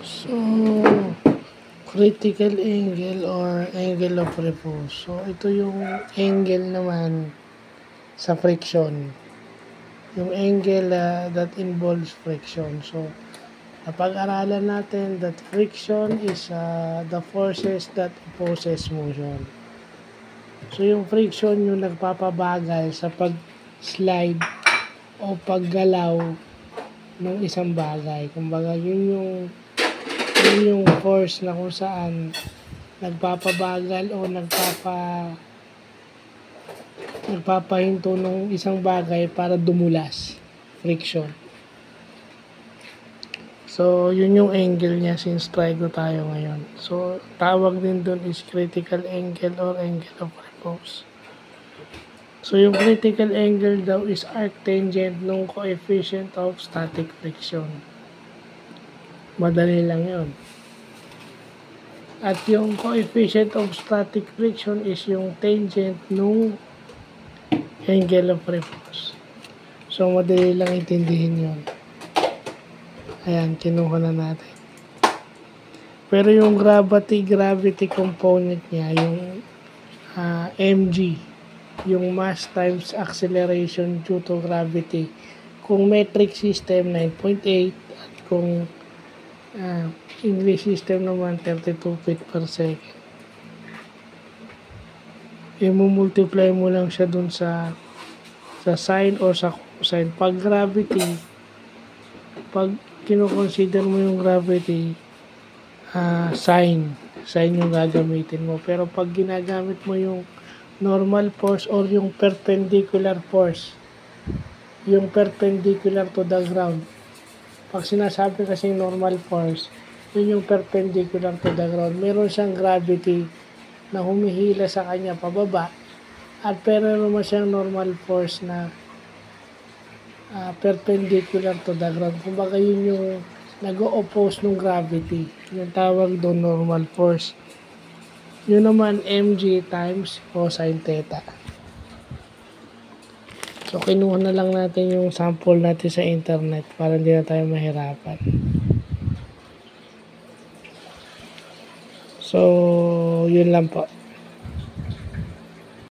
So, critical angle or angle of repose. So, ito yung angle naman sa friction. Yung angle that involves friction. So, napag-aralan natin that friction is the forces that opposes motion. So, yung friction yung nagpapabagal sa pag-slide o paggalaw ng isang bagay. Kumbaga, yun yung force na kung saan nagpapabagal o nagpapahinto ng isang bagay para dumulas. Friction. So, yun yung angle niya since trigo tayo ngayon. So, tawag din dun is critical angle or angle of repose. So, yung critical angle daw is arctangent ng coefficient of static friction. Madali lang yun. At yung coefficient of static friction is yung tangent nung angle of repose. So, madali lang intindihin yun. Ayan, kinuha na natin. Pero yung gravity component niya, yung mg, yung mass times acceleration due to gravity. Kung metric system, 9.8 at kung English system naman, 32 feet per second. I-multiply mo lang siya dun sa sine or sa cosine. Pag gravity, pag kino-consider mo yung gravity, sine yung gagamitin mo. Pero pag ginagamit mo yung normal force or yung perpendicular force, yung perpendicular to the ground. Pag sinasabi kasi normal force, yun yung perpendicular to the ground. Meron siyang gravity na humihila sa kanya pababa at pero naman siyang normal force na perpendicular to the ground. Kumbaga yun yung nag-o-oppose ng gravity. Yung tawag doon normal force. Yun naman mg times cosine theta. So kinuha na lang natin yung sample natin sa internet para hindi na tayo mahirapan. So yun lang po.